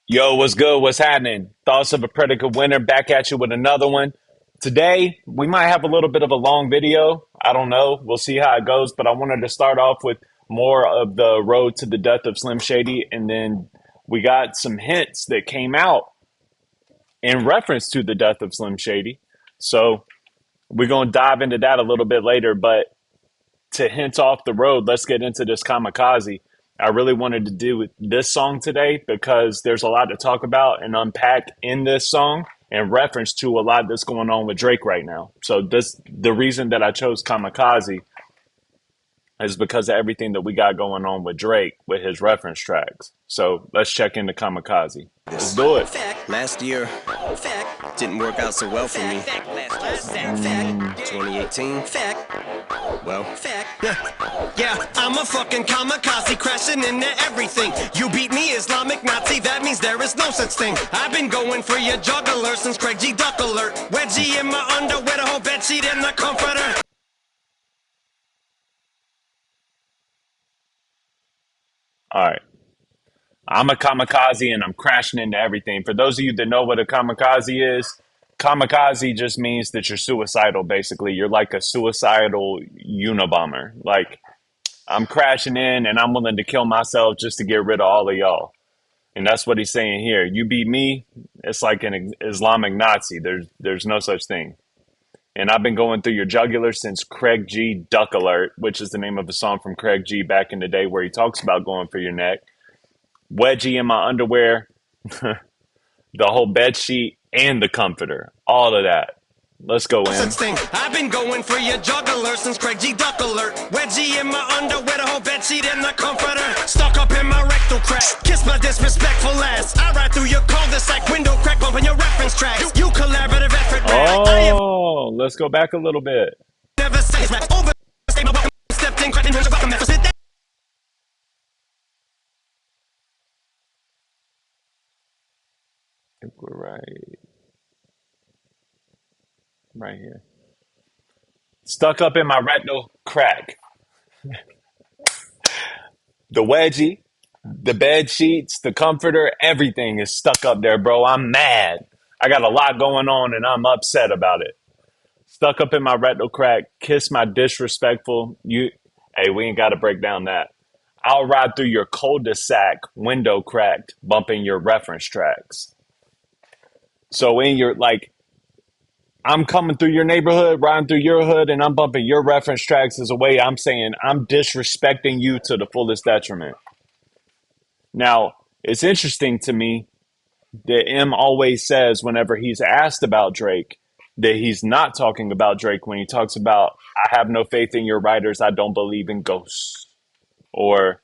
Yo, what's good? What's happening? Thoughts of a Predicate winner back at you with another one. Today, we might have a little bit of a long video. I don't know. We'll see how it goes. But I wanted to start off with more of the road to the death of Slim Shady. And then we got some hints that came out in reference to the death of Slim Shady. So we're going to dive into that a little bit later. But to hint off the road, let's get into this Kamikaze. I really wanted to do this song today because there's a lot to talk about and unpack in this song in reference to a lot that's going on with Drake right now. So the reason that I chose Kamikaze is because of everything that we got going on with Drake with his reference tracks. So let's check into Kamikaze. Let's This do it. last year didn't work out so well for me. 2018, well, Yeah, I'm a fucking kamikaze crashing into everything. You beat me, Islamic Nazi, that means there is no such thing. I've been going for your juggler since Craig G. Duck Alert. Wedgie in my underwear, the whole bedsheet in the comforter. All right. I'm a kamikaze and I'm crashing into everything. For those of you that know what a kamikaze is, kamikaze just means that you're suicidal, basically. You're like a suicidal unabomber. Like, I'm crashing in and I'm willing to kill myself just to get rid of all of y'all. And that's what he's saying here. You beat me, it's like an Islamic Nazi. There's no such thing. And I've been going through your jugular since Craig G. Duck Alert, which is the name of a song from Craig G back in the day where he talks about going for your neck. Wedgie in my underwear, the whole bed sheet, and the comforter. All of that. Let's go in. Such thing. I've been going for your juggler since Craig G. Duck Alert. Wedgie in my underwear, the whole bedsheet in the comforter. Stuck up in my rectal crack. Kiss my disrespectful ass. I ride through your cul-de-sac window crack, bumping your reference tracks. You collaborative effort, man. I have Oh, let's go back a little bit. never said rap. Overstay my welcome. Stepped in, cracking your welcome. Sit down. I think we're right here. Stuck up in my rectal crack. The wedgie, the bed sheets, the comforter, everything is stuck up there, bro. I'm mad. I got a lot going on and I'm upset about it. Stuck up in my rectal crack, kiss my disrespectful. You, hey, we ain't got to break down that. I'll ride through your cul-de-sac, window cracked, bumping your reference tracks. So in your like, I'm coming through your neighborhood, riding through your hood, and I'm bumping your reference tracks as a way I'm saying I'm disrespecting you to the fullest detriment. Now, it's interesting to me that M always says whenever he's asked about Drake that he's not talking about Drake when he talks about I have no faith in your writers, I don't believe in ghosts. Or,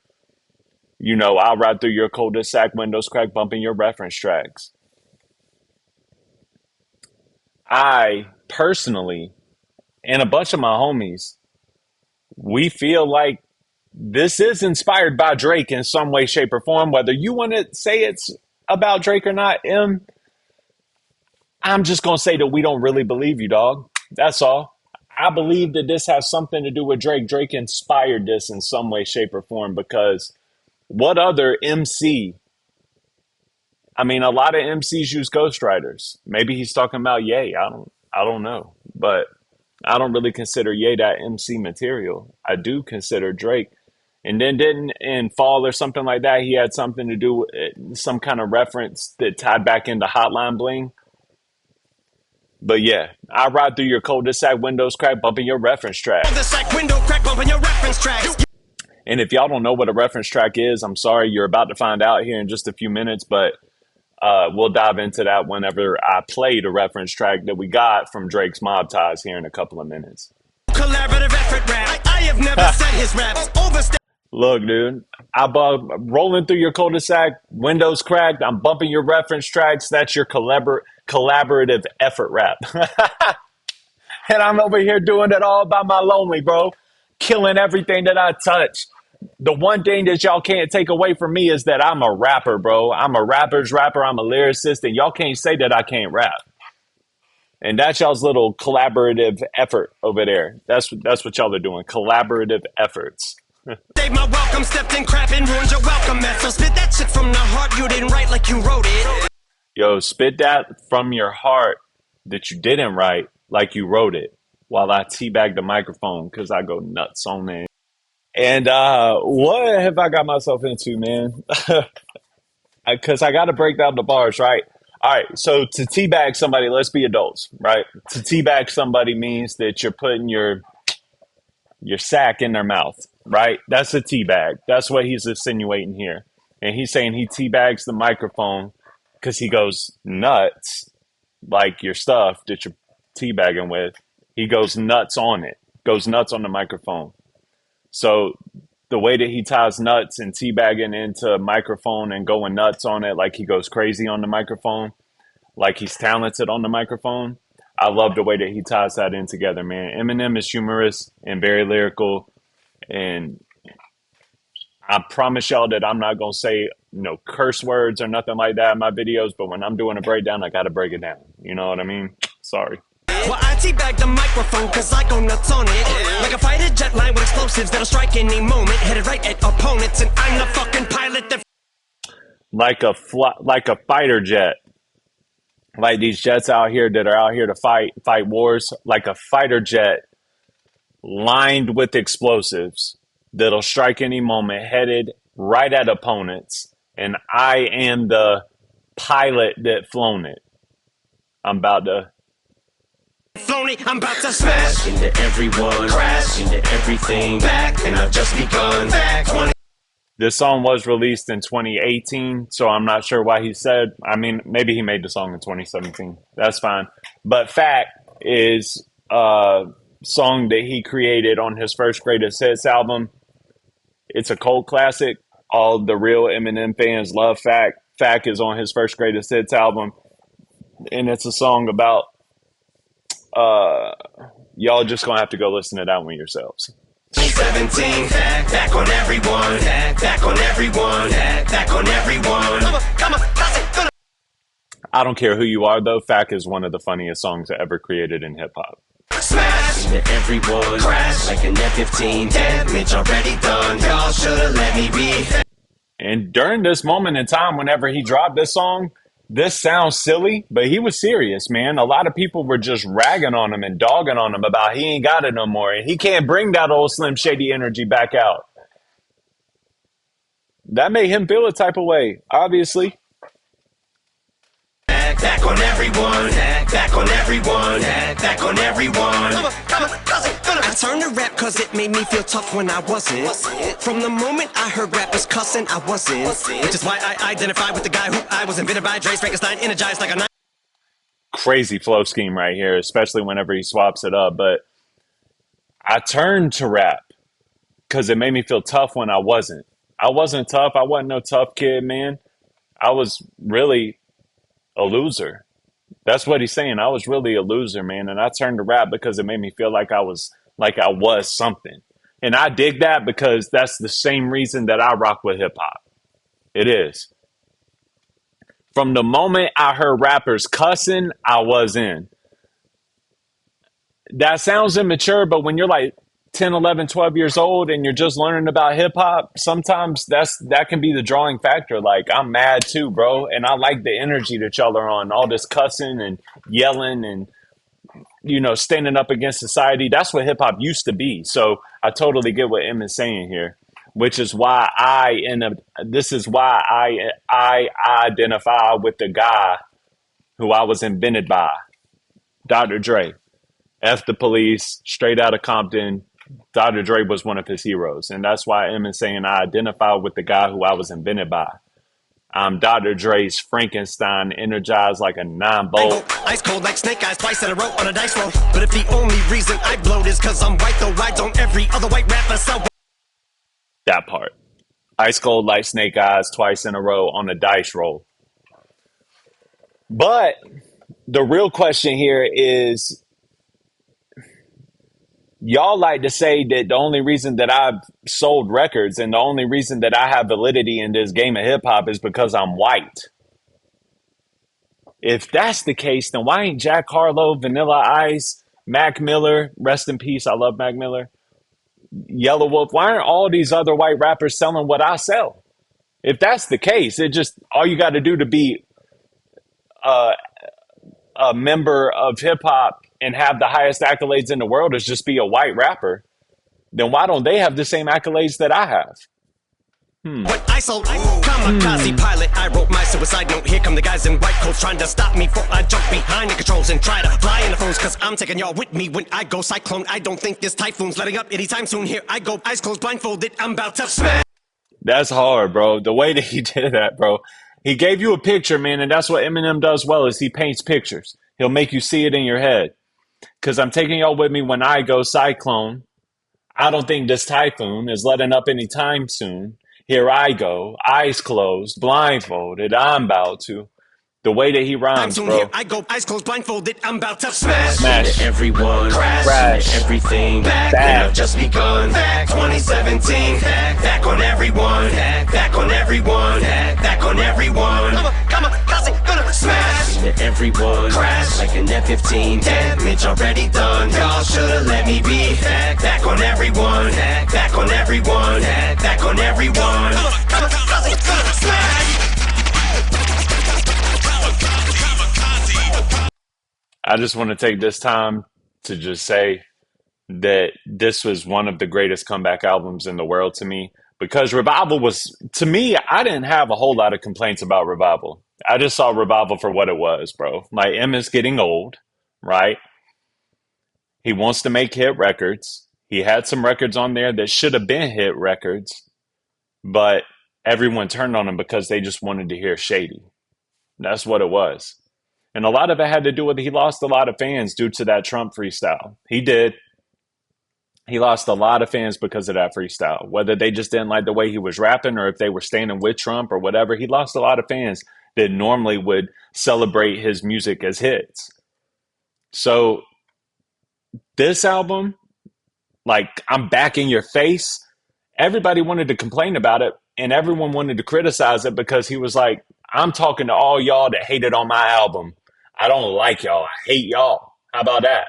I'll ride through your cul-de-sac windows crack bumping your reference tracks. I personally and a bunch of my homies, we feel like this is inspired by Drake in some way, shape, or form. Whether you want to say it's about Drake or not, M, I'm just going to say that we don't really believe you, dog. That's all. I believe that this has something to do with Drake. Drake inspired this in some way, shape, or form because what other MC? I mean, a lot of MCs use ghostwriters. Maybe he's talking about Ye. I don't know. But I don't really consider Ye that MC material. I do consider Drake. And then didn't in Fall or something like that, he had something to do with some kind of reference that tied back into Hotline Bling. But yeah, I ride through your cul-de-sac windows crack bumping your reference track. Cul-de-sac window crack, bumping your reference tracks. And if y'all don't know what a reference track is, I'm sorry, you're about to find out here in just a few minutes, but we'll dive into that whenever I play the reference track that we got from Drake's Mob Ties here in a couple of minutes. Collaborative effort, rap. I have never said his raps. Overstay. Look, dude, rolling through your cul-de-sac, windows cracked. I'm bumping your reference tracks. That's your collaborative effort rap. And I'm over here doing it all by my lonely, bro. Killing everything that I touch. The one thing that y'all can't take away from me is that I'm a rapper, bro. I'm a rapper's rapper. I'm a lyricist, and y'all can't say that I can't rap. And that's y'all's little collaborative effort over there. That's what y'all are doing. Collaborative efforts. Save my welcome, stepped in crap and ruined your welcome mat. So spit that shit from the heart, you didn't write like you wrote it. Yo, spit that from your heart that you didn't write like you wrote it while I teabag the microphone because I go nuts on it. And what have I got myself into, man? Because I got to break down the bars, right? All right, so to teabag somebody, let's be adults, right? To teabag somebody means that you're putting your sack in their mouth, right? That's a teabag. That's what he's insinuating here. And he's saying he teabags the microphone because he goes nuts, like your stuff that you're teabagging with. He goes nuts on it, goes nuts on the microphone. So the way that he ties nuts and teabagging into a microphone and going nuts on it, like he goes crazy on the microphone, like he's talented on the microphone. I love the way that he ties that in together, man. Eminem is humorous and very lyrical, and I promise y'all that I'm not gonna say curse words or nothing like that in my videos. But when I'm doing a breakdown, I gotta break it down. You know what I mean? Sorry. Well, I teabag the microphone cause I go nuts on it. Like a fighter jet line with explosives that'll strike any moment. Headed right at opponents, and I'm the fucking pilot that like a fighter jet. Like these jets out here that are out here to fight wars, like a fighter jet lined with explosives that'll strike any moment, headed right at opponents. And I am the pilot that flown it. I'm about to I'm about to smash into everyone, crash into everything, back, and I've just begun. Back 20. This song was released in 2018, so I'm not sure why he said. I mean, maybe he made the song in 2017. That's fine. But Fact is a song that he created on his first Greatest Hits album. It's a cult classic. All the real Eminem fans love Fact. Fact is on his first Greatest Hits album. And it's a song about y'all just gonna have to go listen to that one yourselves. 17, back on everyone, back on everyone, back on everyone. I don't care who you are, though. Fact is one of the funniest songs ever created in hip hop. Smash into everyone, crash like an F-15. Damage already done, y'all should've let me be. And during this moment in time, whenever he dropped this song, this sounds silly, but he was serious, man. A lot of people were just ragging on him and dogging on him about he ain't got it no more. And he can't bring that old Slim Shady energy back out. That made him feel a type of way, obviously. Back on everyone, back on everyone, back on everyone. I turned to rap cause it made me feel tough when I wasn't. From the moment I heard rappers cussing, I wasn't. Which is why I identify with the guy who I was invented by. Dre Frankenstein, energized like a knife. Crazy flow scheme right here, especially whenever he swaps it up. But I turned to rap because it made me feel tough when I wasn't. I wasn't tough. I wasn't no tough kid, man. I was really a loser. That's what he's saying. I was really a loser, man. And I turned to rap because it made me feel like I was something. And I dig that because that's the same reason that I rock with hip hop. It is. From the moment I heard rappers cussing, I was in. That sounds immature, but when you're like 10, 11, 12 years old and you're just learning about hip hop, sometimes that can be the drawing factor. Like, I'm mad too, bro. And I like the energy that y'all are on, all this cussing and yelling and, standing up against society. That's what hip hop used to be. So I totally get what Em is saying here, which is why I identify with the guy who I was invented by, Dr. Dre. F the police, straight out of Compton. Dr. Dre was one of his heroes. And that's why Em is saying I identify with the guy who I was invented by. I'm Dr. Dre's Frankenstein, energized like a 9-bolt. Ice cold like snake eyes, twice in a row on a dice roll. But if the only reason I blowed is cause I'm white, though why don't every other white rapper sell? That part. Ice cold like snake eyes, twice in a row on a dice roll. But the real question here is, y'all like to say that the only reason that I've sold records and the only reason that I have validity in this game of hip hop is because I'm white. If that's the case, then why ain't Jack Harlow, Vanilla Ice, Mac Miller, rest in peace, I love Mac Miller, Yellow Wolf, why aren't all these other white rappers selling what I sell? If that's the case, it just all you got to do to be uh, a member of hip hop and have the highest accolades in the world is just be a white rapper. Then why don't they have the same accolades that I have? When I sold Kamikaze pilot, I wrote my suicide note. Here come the guys in white coats trying to stop me before I jump behind the controls and try to fly in the phones. Cause I'm taking y'all with me when I go cyclone. I don't think this typhoon's letting up anytime soon. Here I go, eyes closed, blindfolded, I'm about to smash. That's hard, bro. The way that he did that, bro. He gave you a picture, man, and that's what Eminem does well is he paints pictures. He'll make you see it in your head. Cause I'm taking y'all with me when I go cyclone. I don't think this typhoon is letting up anytime soon. Here I go, eyes closed, blindfolded. I'm about to. The way that he I'm rhymes, soon bro. here I go, eyes closed, blindfolded, I'm about to smash. Smash. Everyone, Crash. everything, back, Back. I've just begun. 2017, back on everyone, back on everyone, back on everyone. Kamikaze, gonna smash. Everyone, crash like an F-15, damage already done. Y'all should've let me be. Back on everyone, back on everyone, back on everyone. Kamikaze, gonna smash. I just want to take this time to just say that this was one of the greatest comeback albums in the world to me because Revival was, to me, I didn't have a whole lot of complaints about Revival. I just saw Revival for what it was, bro. Like, M is getting old, right? He wants to make hit records. He had some records on there that should have been hit records, but everyone turned on him because they just wanted to hear Shady. That's what it was. And a lot of it had to do with he lost a lot of fans due to that Trump freestyle. He did. He lost a lot of fans because of that freestyle. Whether they just didn't like the way he was rapping or if they were standing with Trump or whatever, he lost a lot of fans that normally would celebrate his music as hits. So this album, like, I'm back in your face. Everybody wanted to complain about it and everyone wanted to criticize it because he was like, I'm talking to all y'all that hated on my album. I don't like y'all. I hate y'all. How about that?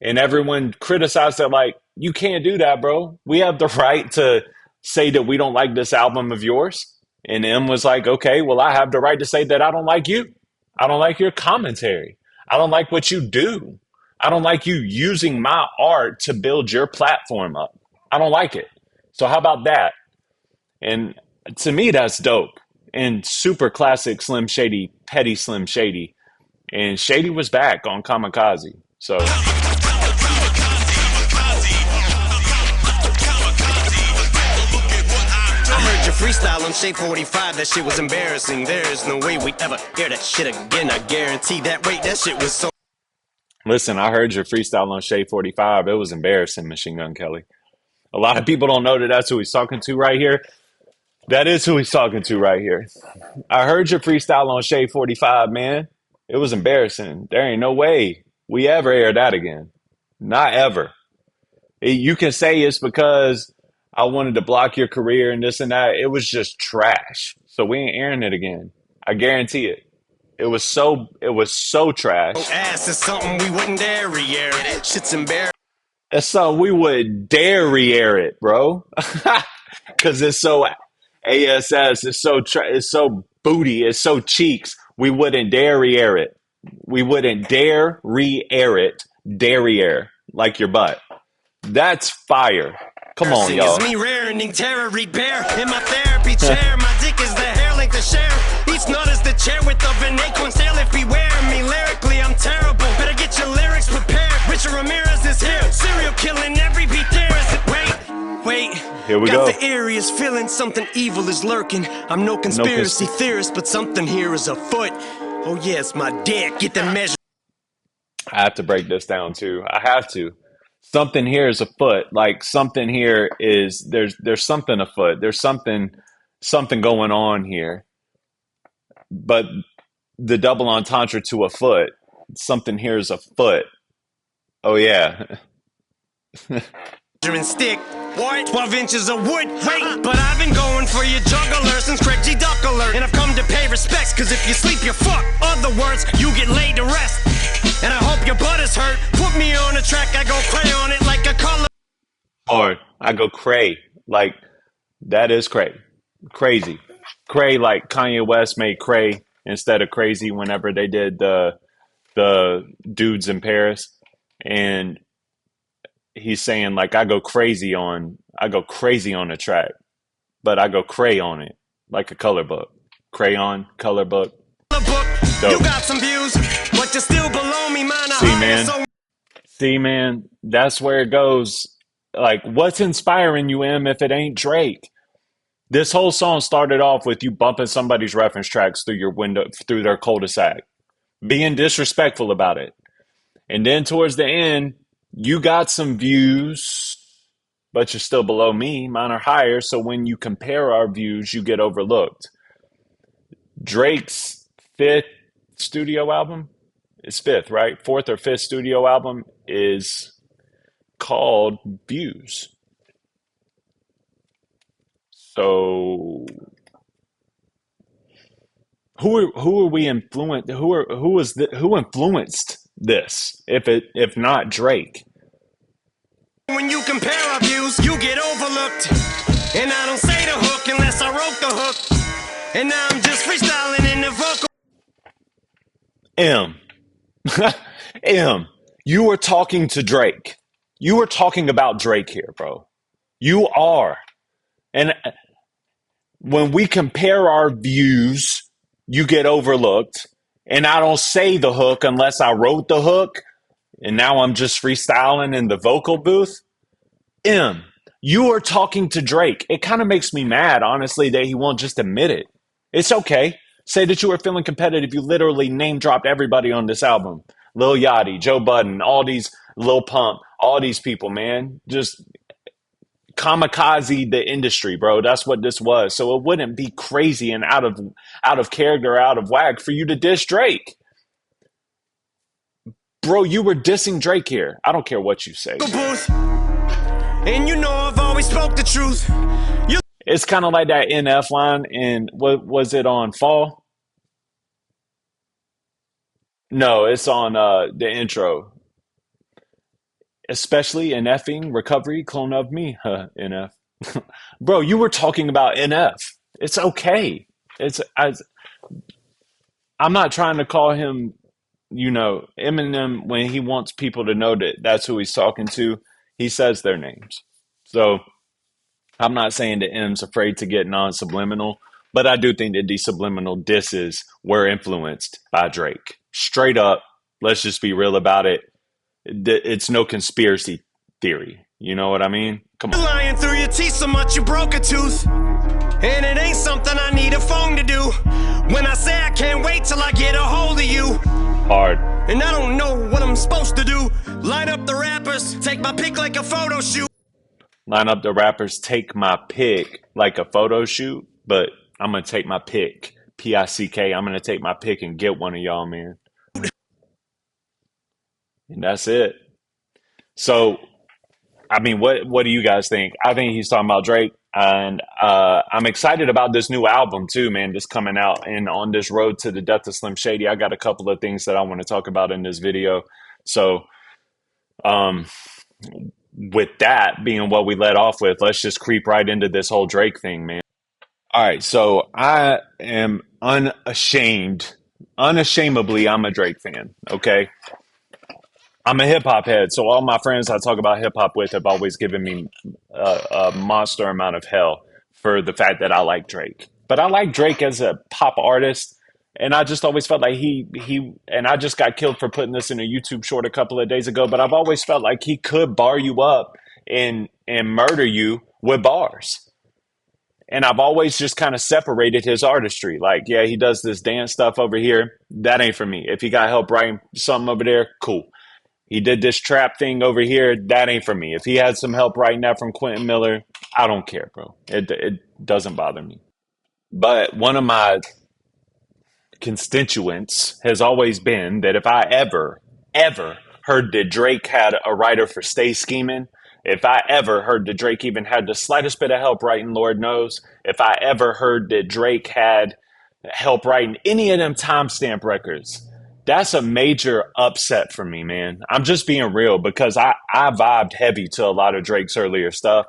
And everyone criticized it like, you can't do that, bro. We have the right to say that we don't like this album of yours. And M was like, okay, well, I have the right to say that I don't like you. I don't like your commentary. I don't like what you do. I don't like you using my art to build your platform up. I don't like it. So how about that? And to me, that's dope. And super classic Slim Shady, petty Slim Shady. And Shady was back on Kamikaze. So I heard your freestyle on Shade 45, that shit was embarrassing. There's no way we ever hear that shit again. I guarantee that. Wait, that shit was so. listen, I heard your freestyle on Shade 45. It was embarrassing, Machine Gun Kelly. A lot of people don't know that that's who he's talking to right here. That is who he's talking to right here. I heard your freestyle on Shade 45, man. It was embarrassing. There ain't no way we ever air that again. Not ever. You can say it's because I wanted to block your career and this and that. It was just trash. So we ain't airing it again. I guarantee it. It was so trash. Ass is something we wouldn't dare re-air. Shit's embarrassing. It's something we would dare re-air it, bro. Because it's so ASS. It's so booty. It's so cheeks. We wouldn't dare re-air it. We wouldn't dare re-air it. Derriere, like your butt. That's fire. Come on, y'all. It's me rearing terror, read bear in my therapy chair. My dick is the hair length to share. Each nut is the chair width of an acorn tail. If beware me lyrically, I'm terrible. Better get your lyrics prepared. Richard Ramirez is here. Serial killing every beat there. Is it? Wait. Here we Got go. the eeriest feeling something evil is lurking. I'm no conspiracy theorist, but something here is afoot. Oh yes, my dick. Get the measure. I have to break this down too. I have to. Something here is afoot. Like something here is there's something afoot. There's something going on here. But the double entendre to afoot. Something here is afoot. Oh yeah. And stick. What? 12 inches of wood. Wait, but I've been going for your juggler since Craig G. Duck Alert. And I've come to pay respects, cause if you sleep, you fuck. Other words, you get laid to rest. And I hope your butt is hurt. Put me on a track, I go cray on it like a color. Or I go cray. Like that is cray. Crazy. Cray like Kanye West made cray instead of crazy whenever they did the dudes in Paris. And he's saying like I go crazy on a track, but I go cray on it. Like a color book. Crayon, color book. Book. You Dope. got some views, but you're still below me, man. See man. See man, that's where it goes. Like what's inspiring you, M, if it ain't Drake? This whole song started off with you bumping somebody's reference tracks through your window, through their cul-de-sac, being disrespectful about it. And then towards the end, you got some views, but you're still below me. Mine are higher. So when you compare our views, you get overlooked. Drake's fifth studio album is fifth, right? Fourth or fifth studio album is called Views. So who are we influenced? Who influenced this? If not Drake? When you compare our views, you get overlooked. And I don't say the hook unless I wrote the hook. And now I'm just freestyling in the vocal. M. M. You are talking to Drake. You are talking about Drake here, bro. You are. And when we compare our views, you get overlooked. And I don't say the hook unless I wrote the hook. And now I'm just freestyling in the vocal booth. M, you are talking to Drake. It kind of makes me mad, honestly, that he won't just admit it. It's okay. Say that you were feeling competitive. You literally name dropped everybody on this album. Lil Yachty, Joe Budden, all these Lil Pump, all these people, man. Just kamikaze the industry, bro. That's what this was. So it wouldn't be crazy and out of character, out of whack for you to diss Drake. Bro, you were dissing Drake here. I don't care what you say. Booth. And you know I've always spoke the truth. It's kind of like that NF line in, what was it on Fall? No, it's on the intro. Especially in effing recovery, clone of me, NF. Bro, you were talking about NF. It's okay. I'm not trying to call him, Eminem when he wants people to know that that's who he's talking to. He says their names. So I'm not saying that M's afraid to get non-subliminal, but I do think that these subliminal disses were influenced by Drake. Straight up, let's just be real about it. It's no conspiracy theory. You know what I mean? Come on. Lying through your teeth so much you broke a tooth. And it ain't something I need a phone to do. When I say I can't wait till I get a hold of you. Hard. And I don't know what I'm supposed to do. Line up the rappers, take my pick like a photo shoot. Line up the rappers, take my pick like a photo shoot, but I'm going to take my pick. P-I-C-K. I'm going to take my pick and get one of y'all, man. And that's it. So, I mean, what do you guys think? I think he's talking about Drake. And I'm excited about this new album too, man, just coming out. And on this road to the death of Slim Shady, I got a couple of things that I want to talk about in this video. So, with that being what we led off with, let's just creep right into this whole Drake thing, man. All right, so I am unashamedly, I'm a Drake fan, okay? I'm a hip hop head, so all my friends I talk about hip hop with have always given me a monster amount of hell for the fact that I like Drake. But I like Drake as a pop artist, and I just always felt like he and I just got killed for putting this in a YouTube short a couple of days ago, but I've always felt like he could bar you up and murder you with bars. And I've always just kind of separated his artistry. Like, yeah, he does this dance stuff over here. That ain't for me. If he got help writing something over there, cool. He did this trap thing over here. That ain't for me. If he had some help writing that from Quentin Miller, I don't care, bro. It doesn't bother me. But one of my constituents has always been that if I ever heard that Drake had a writer for Stay Scheming, if I ever heard that Drake even had the slightest bit of help writing Lord Knows, if I ever heard that Drake had help writing any of them timestamp records, That's a major upset for me, man. I'm just being real because I vibed heavy to a lot of Drake's earlier stuff.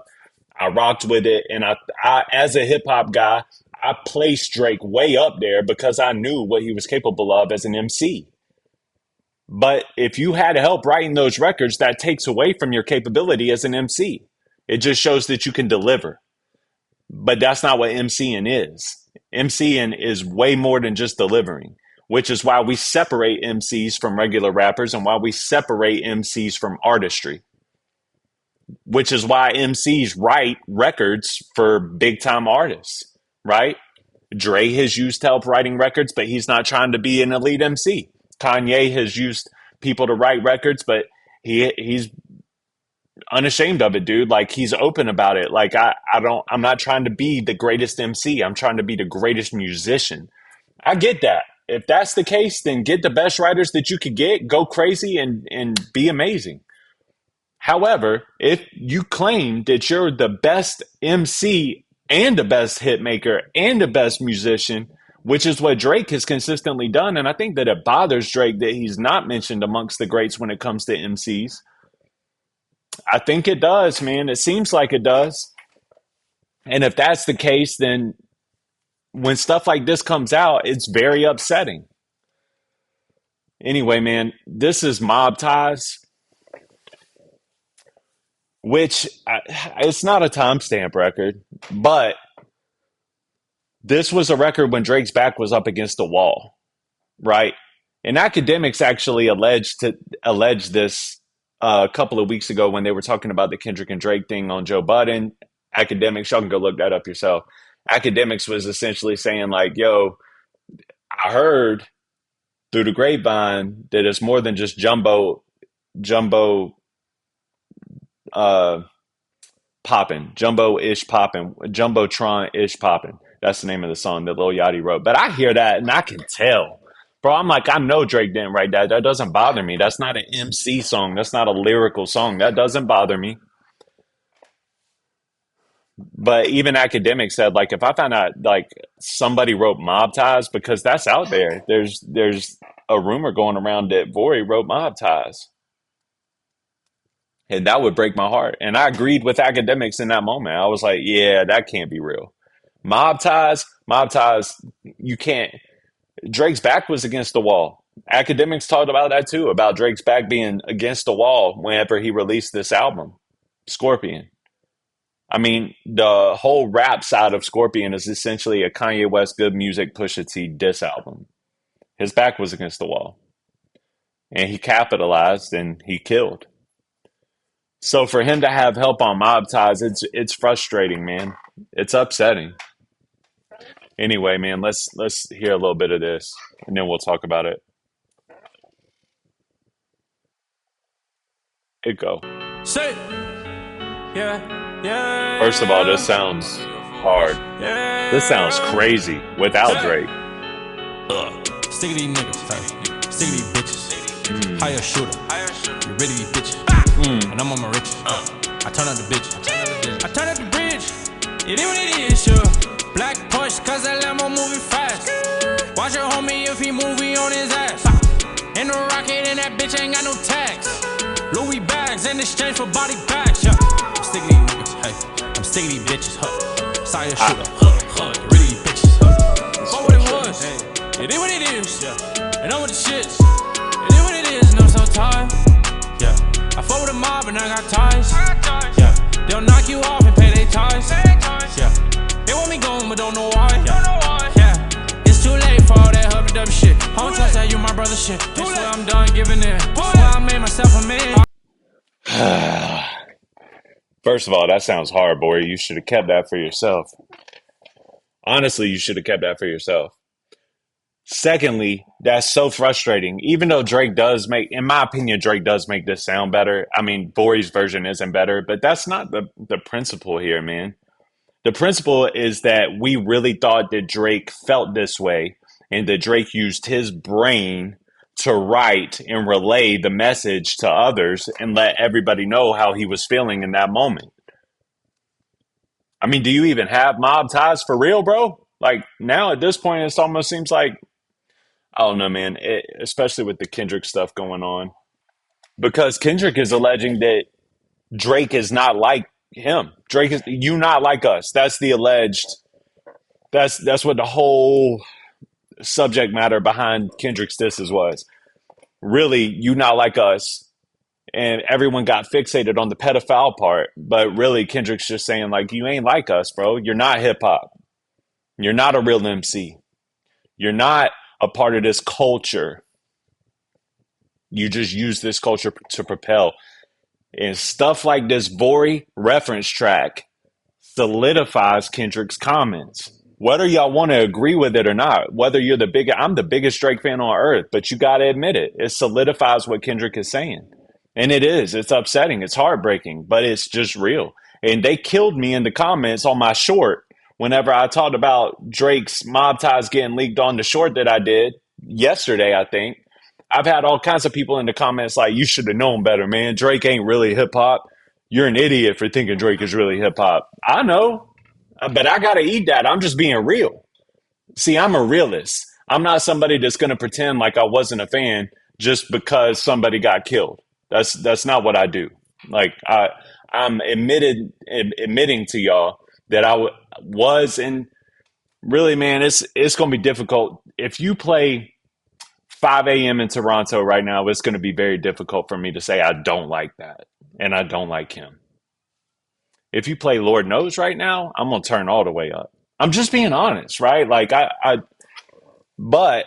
I rocked with it, and I as a hip hop guy, I placed Drake way up there because I knew what he was capable of as an MC. But if you had help writing those records, that takes away from your capability as an MC. It just shows that you can deliver. But that's not what MCing is. MCing is way more than just delivering, which is why we separate MCs from regular rappers and why we separate MCs from artistry, which is why MCs write records for big time artists, right? Dre has used help writing records, but he's not trying to be an elite MC. Kanye has used people to write records, but he's unashamed of it, dude. Like he's open about it. Like I'm not trying to be the greatest MC. I'm trying to be the greatest musician. I get that. If that's the case, then get the best writers that you could get, go crazy and be amazing. However, if you claim that you're the best MC and the best hit maker and the best musician, which is what Drake has consistently done, and I think that it bothers Drake that he's not mentioned amongst the greats when it comes to MCs. I think it does, man. It seems like it does. And if that's the case, then when stuff like this comes out, it's very upsetting. Anyway, man, this is Mob Ties, which it's not a timestamp record, but this was a record when Drake's back was up against the wall, right? And academics actually alleged this a couple of weeks ago when they were talking about the Kendrick and Drake thing on Joe Budden. Academics, y'all can go look that up yourself. Academics was essentially saying like, yo, I heard through the grapevine that it's more than just uh jumbo-ish popping, jumbotron-ish popping. That's the name of the song that Lil Yachty wrote. But I hear that and I can tell. Bro, I'm like, I know Drake didn't write that. That doesn't bother me. That's not an MC song. That's not a lyrical song. That doesn't bother me. But even academics said, like, if I found out like somebody wrote Mob Ties, because that's out there. There's a rumor going around that Vori wrote Mob Ties. And that would break my heart. And I agreed with academics in that moment. I was like, yeah, that can't be real. Mob ties, you can't. Drake's back was against the wall. Academics talked about that too, about Drake's back being against the wall whenever he released this album, Scorpion. I mean, the whole rap side of Scorpion is essentially a Kanye West Good Music Pusha T diss album. His back was against the wall. And he capitalized and he killed. So for him to have help on Mob Ties, it's frustrating, man. It's upsetting. Anyway, man, let's hear a little bit of this and then we'll talk about it. It go. Say, yeah. First of all, this sounds hard. This sounds crazy without Drake. Stick to these niggas, stick to these bitches. Hire a shooter, you ready these bitches. And I'm on my riches. I turn up the bitch. I turn up the bridge. It is what it is, sure. Black Porsche, cause that Lambo moving fast. Watch your homie if he moving on his ass. In the rocket and that bitch ain't got no tax. Louis bags in exchange for body bags, yeah. I'm sick of these niggas, hey. I'm sick of these bitches, huh. Sire shooter, really these bitches, huh. Fuck what it was, hey. It is what it is, yeah. And I'm with the shits. It is what it is, and I'm so tired, yeah. I fuck with a mob and I got ties, yeah. They'll knock you off and pay their ties, yeah. They want me gone but don't know why, yeah. It's too late for all that hubbub dub shit. Don't trust that you my brother shit. That's why I'm done giving in. That's why I made myself a man. First of all, that sounds hard, boy. You should have kept that for yourself. Honestly, you should have kept that for yourself. Secondly, that's so frustrating. Even though Drake does make, in my opinion, Drake does make this sound better. I mean, Bori's version isn't better, but that's not the principle here, man. The principle is that we really thought that Drake felt this way and that Drake used his brain to write and relay the message to others and let everybody know how he was feeling in that moment. I mean, do you even have Mob Ties for real, bro? Like now at this point, it almost seems like I don't know, man. Especially with the Kendrick stuff going on, because Kendrick is alleging that Drake is not like him. Drake is you not like us. That's the alleged. That's what the whole subject matter behind Kendrick's disses was. Really, you not like us, and everyone got fixated on the pedophile part. But really, Kendrick's just saying like, you ain't like us, bro. You're not hip hop. You're not a real MC. You're not a part of this culture. You just use this culture to propel. And stuff like this Vori reference track solidifies Kendrick's comments. Whether y'all want to agree with it or not, whether you're I'm the biggest Drake fan on earth, but you got to admit it. It solidifies what Kendrick is saying. And it is. It's upsetting. It's heartbreaking, but it's just real. And they killed me in the comments on my short whenever I talked about Drake's mob ties getting leaked on the short that I did yesterday, I think. I've had all kinds of people in the comments like, you should have known better, man. Drake ain't really hip hop. You're an idiot for thinking Drake is really hip hop. I know, but I got to eat that. I'm just being real. See, I'm a realist. I'm not somebody that's going to pretend like I wasn't a fan just because somebody got killed. That's not what I do. Like I'm admitting to y'all that was, and really, man, it's going to be difficult if you play 5 a.m. in Toronto right now. It's going to be very difficult for me to say I don't like that and I don't like him. If you play Lord Knows right now, I'm going to turn all the way up. I'm just being honest, right? Like but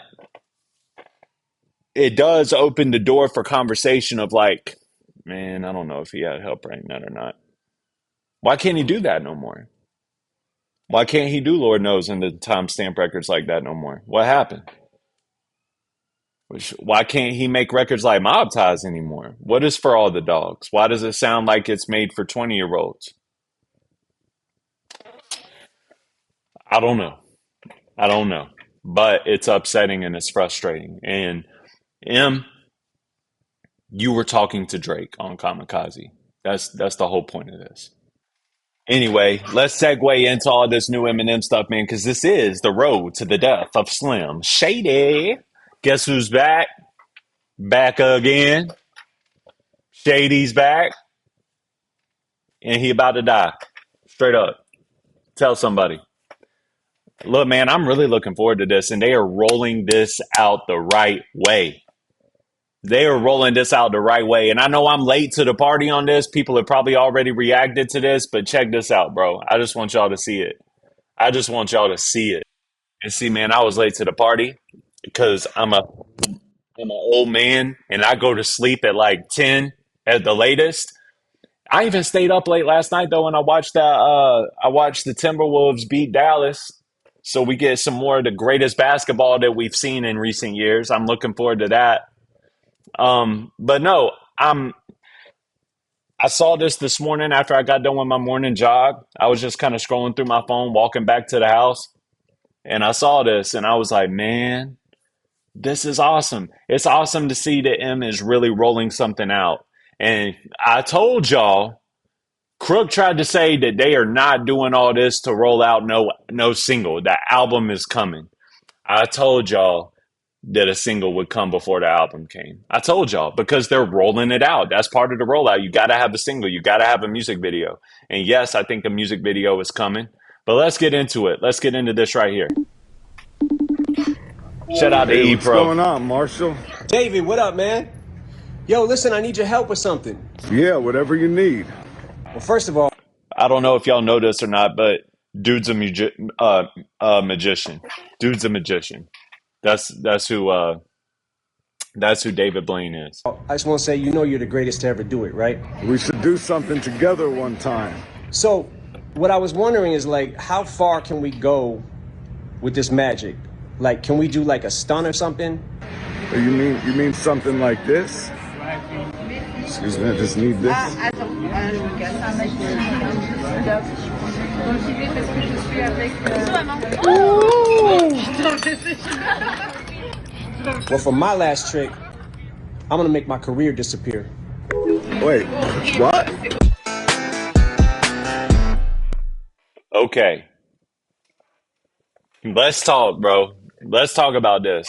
it does open the door for conversation of like, man, I don't know if he had help right now or not. Why can't he do that no more? Why can't he do Lord Knows and the timestamp records like that no more? What happened? Why can't he make records like Mob Ties anymore? What is For All the Dogs? Why does it sound like it's made for 20-year-olds? I don't know. I don't know. But it's upsetting and it's frustrating. And you were talking to Drake on Kamikaze. That's the whole point of this. Anyway, let's segue into all this new Eminem stuff, man, because this is the road to the death of Slim Shady. Guess who's back? Back again. Shady's back. And he about to die. Straight up. Tell somebody. Look, man, I'm really looking forward to this, and they are rolling this out the right way. They are rolling this out the right way. And I know I'm late to the party on this. People have probably already reacted to this, but check this out, bro. I just want y'all to see it. I just want y'all to see it. And see, man, I was late to the party because I'm an old man and I go to sleep at like 10 at the latest. I even stayed up late last night though, and I watched I watched the Timberwolves beat Dallas. So we get some more of the greatest basketball that we've seen in recent years. I'm looking forward to that. But no, I saw this morning after I got done with my morning jog. I was just kind of scrolling through my phone, walking back to the house, and I saw this, and I was like, man, this is awesome. It's awesome to see that M is really rolling something out. And I told y'all, Crook tried to say that they are not doing all this to roll out no single. The album is coming. I told y'all that a single would come before the album came. I told y'all because they're rolling it out. That's part of the rollout. You got to have a single. You got to have a music video. And yes, I think the music video is coming. But let's get into it. Let's get into this right here. Shout out to E What's Pro. going on, Marshall? David, what up, man? Yo, listen, I need your help with something. Yeah, whatever you need. Well, first of all, I don't know if y'all know this or not, but dude's a magician. Dude's a magician. That's who David Blaine is. I just want to say, you know you're the greatest to ever do it, right? We should do something together one time. So, what I was wondering is, like, how far can we go with this magic? Like, can we do, like, a stunt or something? You mean something like this? Excuse me, I just need this. Well, for my last trick, I'm gonna make my career disappear. Wait, what? Okay. Let's talk, bro. Let's talk about this.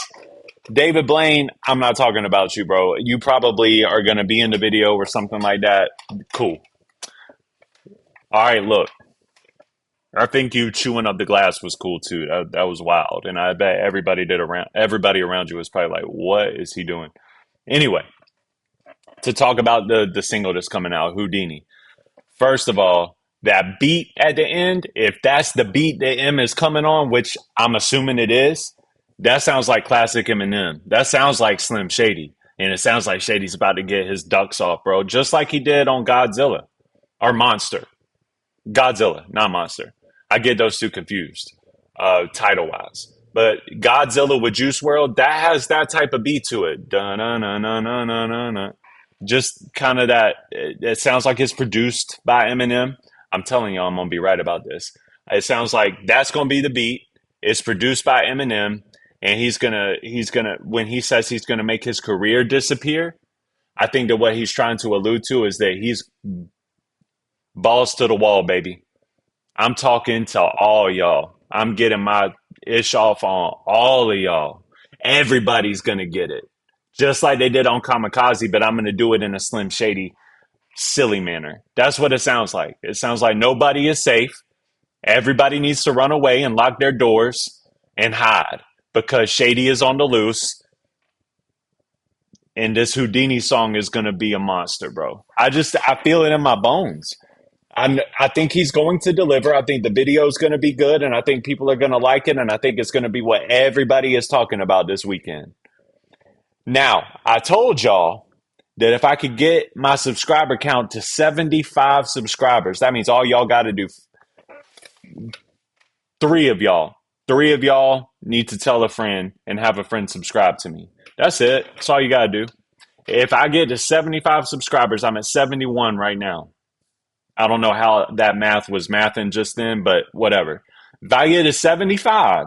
David Blaine, I'm not talking about you, bro. You probably are going to be in the video or something like that. Cool. All right, look. I think you chewing up the glass was cool too. That was wild, and I bet everybody around you was probably like, "What is he doing?" Anyway, to talk about the single that's coming out, Houdini. First of all, that beat at the end, if that's the beat that M is coming on, which I'm assuming it is, that sounds like classic Eminem. That sounds like Slim Shady, and it sounds like Shady's about to get his ducks off, bro, just like he did on Godzilla or Monster. Godzilla, not Monster. I get those two confused, title wise. But Godzilla with Juice World, that has that type of beat to it. Da-na-na-na-na-na-na. Just kind of that. It sounds like it's produced by Eminem. I'm telling y'all, I'm gonna be right about this. It sounds like that's gonna be the beat. It's produced by Eminem, and he's gonna when he says he's gonna make his career disappear. I think that what he's trying to allude to is that he's balls to the wall, baby. I'm talking to all y'all. I'm getting my ish off on all of y'all. Everybody's gonna get it. Just like they did on Kamikaze, but I'm gonna do it in a Slim Shady, silly manner. That's what it sounds like. It sounds like nobody is safe. Everybody needs to run away and lock their doors and hide because Shady is on the loose. And this Houdini song is gonna be a monster, bro. I feel it in my bones. I think he's going to deliver. I think the video is going to be good, and I think people are going to like it, and I think it's going to be what everybody is talking about this weekend. Now, I told y'all that if I could get my subscriber count to 75 subscribers, that means all y'all got to do, three of y'all need to tell a friend and have a friend subscribe to me. That's it. That's all you got to do. If I get to 75 subscribers, I'm at 71 right now. I don't know how that math was mathing just then, but whatever. If I get to 75,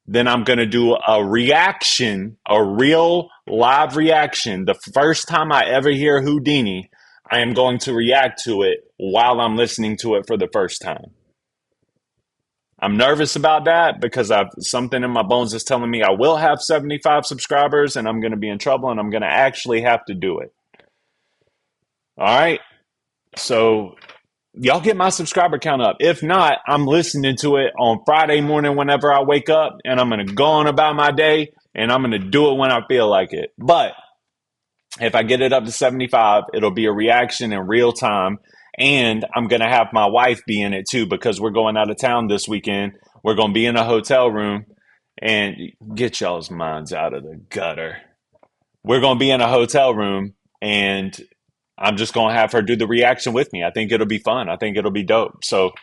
then I'm going to do a reaction, a real live reaction. The first time I ever hear Houdini, I am going to react to it while I'm listening to it for the first time. I'm nervous about that because something in my bones is telling me I will have 75 subscribers and I'm going to be in trouble and I'm going to actually have to do it. All right. So y'all get my subscriber count up. If not, I'm listening to it on Friday morning whenever I wake up, and I'm going to go on about my day, and I'm going to do it when I feel like it. But if I get it up to 75, it'll be a reaction in real time, and I'm going to have my wife be in it too because we're going out of town this weekend. We're going to be in a hotel room, and get y'all's minds out of the gutter. We're going to be in a hotel room, and I'm just going to have her do the reaction with me. I think it'll be fun. I think it'll be dope. So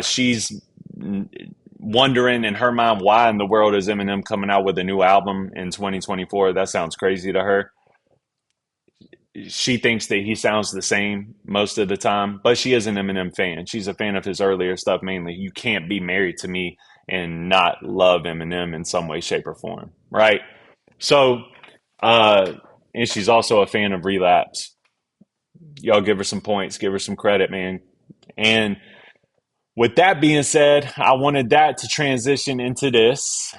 she's wondering in her mind, why in the world is Eminem coming out with a new album in 2024? That sounds crazy to her. She thinks that he sounds the same most of the time, but she is an Eminem fan. She's a fan of his earlier stuff mainly. You can't be married to me and not love Eminem in some way, shape, or form, right? So, and she's also a fan of Relapse. Y'all give her some points, give her some credit, man. And with that being said, I wanted that to transition into this.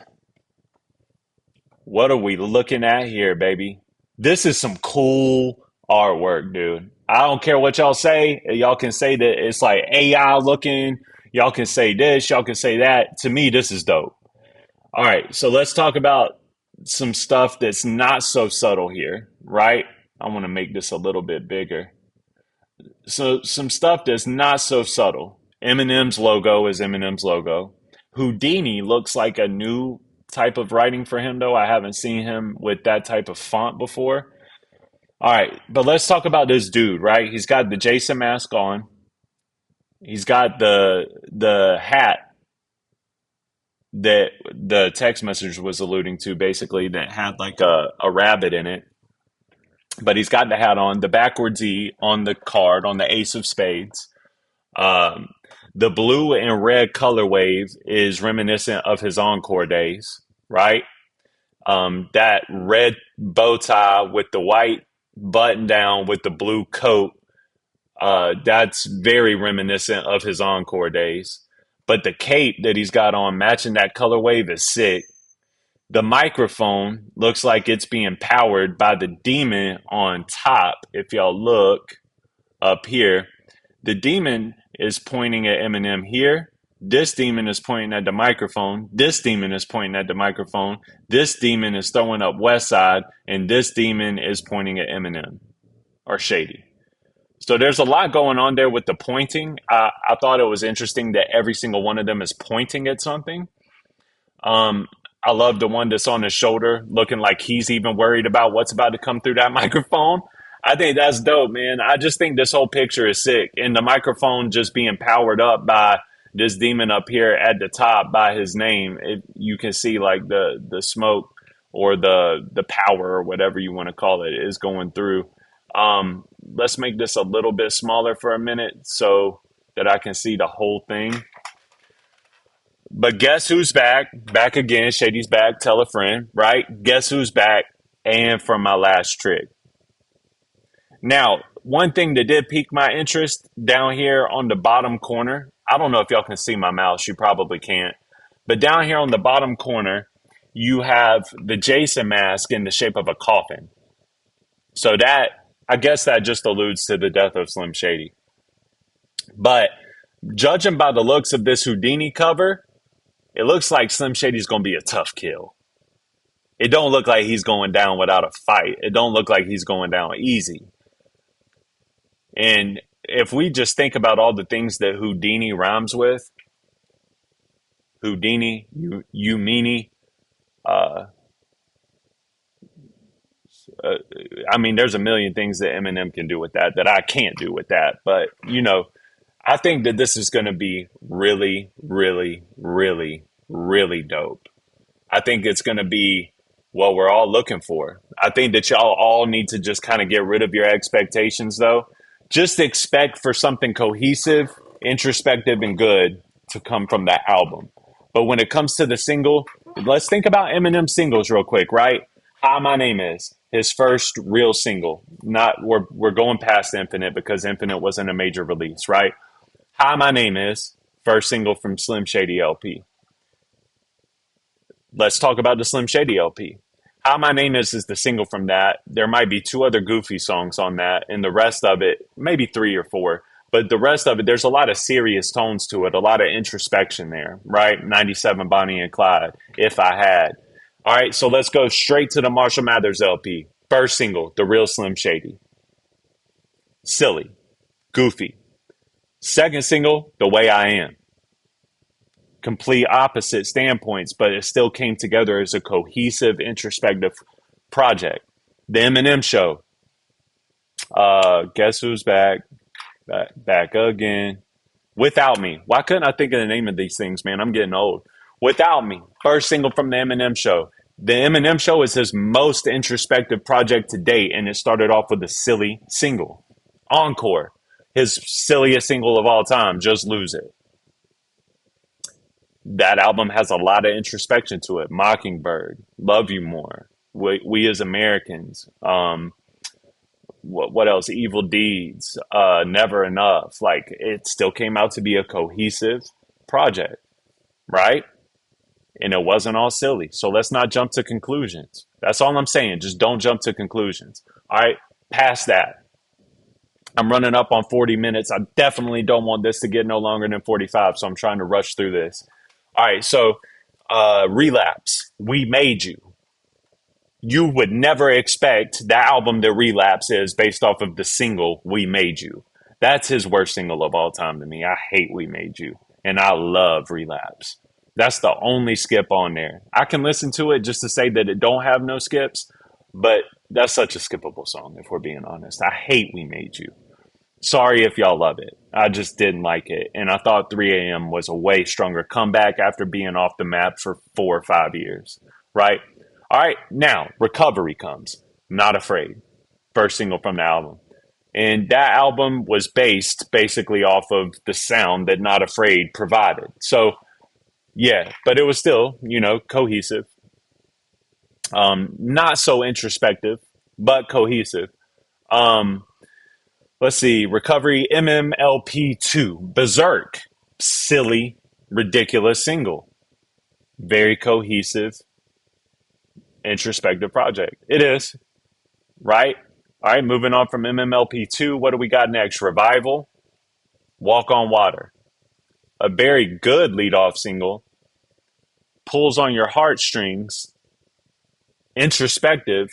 What are we looking at here, baby? This is some cool artwork, dude. I don't care what y'all say. Y'all can say that it's like AI looking. Y'all can say this. Y'all can say that. To me, this is dope. All right, so let's talk about some stuff that's not so subtle here, right? I want to make this a little bit bigger. So some stuff that's not so subtle. Eminem's logo is Eminem's logo. Houdini looks like a new type of writing for him, though. I haven't seen him with that type of font before. All right, but let's talk about this dude, right? He's got the Jason mask on. He's got the hat that the text message was alluding to, basically, that had like a rabbit in it. But he's got the hat on, the backwards E on the card, on the ace of spades. The blue and red color wave is reminiscent of his encore days, right? That red bow tie with the white button down with the blue coat, that's very reminiscent of his encore days. But the cape that he's got on matching that color wave is sick. The microphone looks like it's being powered by the demon on top. If y'all look up here, the demon is pointing at Eminem here. This demon is pointing at the microphone. This demon is pointing at the microphone. This demon is throwing up West Side, and this demon is pointing at Eminem or Shady. So there's a lot going on there with the pointing. I thought it was interesting that every single one of them is pointing at something. Um, I love the one that's on his shoulder, looking like he's even worried about what's about to come through that microphone. I think that's dope, man. I just think this whole picture is sick. And the microphone just being powered up by this demon up here at the top by his name. You can see like the smoke or the power or whatever you want to call it is going through. Let's make this a little bit smaller for a minute so that I can see the whole thing. But guess who's back? Back again. Shady's back. Tell a friend, right? Guess who's back? And from my last trick. Now, one thing that did pique my interest down here on the bottom corner, I don't know if y'all can see my mouse. You probably can't. But down here on the bottom corner, you have the Jason mask in the shape of a coffin. So that, I guess that just alludes to the death of Slim Shady. But judging by the looks of this Houdini cover, it looks like Slim Shady's going to be a tough kill. It don't look like he's going down without a fight. It don't look like he's going down easy. And if we just think about all the things that Houdini rhymes with, Houdini, you meanie, I mean, there's a million things that Eminem can do with that I can't do with that. But, I think that this is going to be really, really, really, really dope. I think it's going to be what we're all looking for. I think that y'all all need to just kind of get rid of your expectations, though. Just expect for something cohesive, introspective, and good to come from that album. But when it comes to the single, let's think about Eminem singles real quick, right? Hi, My Name Is, his first real single. We're going past Infinite because Infinite wasn't a major release, right? Hi, My Name Is, first single from Slim Shady LP. Let's talk about the Slim Shady LP. Hi, My Name is the single from that. There might be 2 other goofy songs on that, and the rest of it, maybe 3 or 4. But the rest of it, there's a lot of serious tones to it, a lot of introspection there, right? 97 Bonnie and Clyde, If I Had. All right, so let's go straight to the Marshall Mathers LP. First single, The Real Slim Shady. Silly, goofy. Second single, The Way I Am. Complete opposite standpoints, but it still came together as a cohesive, introspective project. The Eminem Show. Guess who's back? Back again. Without Me. Why couldn't I think of the name of these things, man? I'm getting old. Without Me. First single from the Eminem Show. The Eminem Show is his most introspective project to date, and it started off with a silly single. Encore. His silliest single of all time, Just Lose It. That album has a lot of introspection to it. Mockingbird, Love You More, We As Americans, what else? Evil Deeds, Never Enough. Like, it still came out to be a cohesive project, right? And it wasn't all silly. So let's not jump to conclusions. That's all I'm saying. Just don't jump to conclusions. All right, past that. I'm running up on 40 minutes. I definitely don't want this to get no longer than 45, so I'm trying to rush through this. All right, so Relapse, We Made You. You would never expect the album that Relapse is based off of the single We Made You. That's his worst single of all time to me. I hate We Made You, and I love Relapse. That's the only skip on there. I can listen to it just to say that it don't have no skips, but that's such a skippable song, if we're being honest. I hate We Made You. Sorry if y'all love it. I just didn't like it. And I thought 3 a.m. was a way stronger comeback after being off the map for 4 or 5 years, right? All right, now Recovery comes. Not Afraid. First single from the album. And that album was based basically off of the sound that Not Afraid provided. So, yeah, but it was still, cohesive. Not so introspective, but cohesive. Let's see, Recovery, MMLP2, Berserk, silly, ridiculous single. Very cohesive, introspective project. It is, right? All right, moving on from MMLP2, what do we got next? Revival, Walk on Water. A very good leadoff single, pulls on your heartstrings, introspective,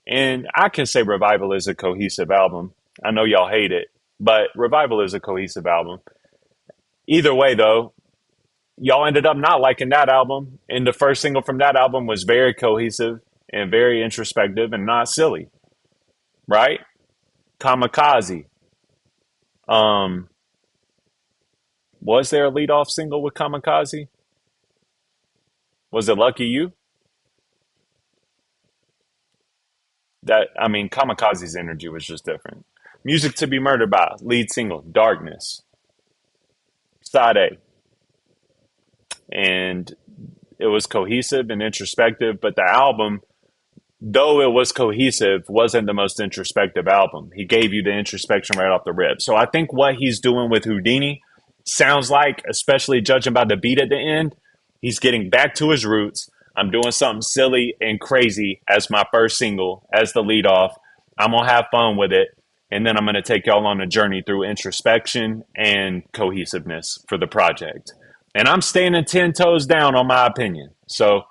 and I can say Revival is a cohesive album. I know y'all hate it, but Revival is a cohesive album. Either way, though, y'all ended up not liking that album, and the first single from that album was very cohesive and very introspective and not silly, right? Kamikaze. Um, was there a leadoff single with Kamikaze? Was it Lucky You? That I mean, Kamikaze's energy was just different. Music to Be Murdered By, lead single, Darkness, side A, and it was cohesive and introspective. But the album, though it was cohesive, wasn't the most introspective album. He gave you the introspection right off the rip. So I think what he's doing with Houdini sounds like, especially judging by the beat at the end, he's getting back to his roots. I'm doing something silly and crazy as my first single, as the lead off. I'm going to have fun with it. And then I'm going to take y'all on a journey through introspection and cohesiveness for the project. And I'm standing 10 toes down on my opinion. So,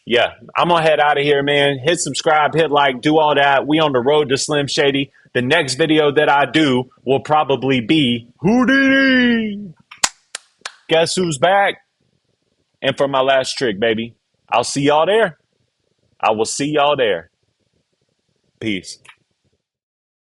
yeah, I'm going to head out of here, man. Hit subscribe, hit like, do all that. We on the road to Slim Shady. The next video that I do will probably be Houdini. Guess who's back? And for my last trick, baby, I'll see y'all there. I will see y'all there. Peace.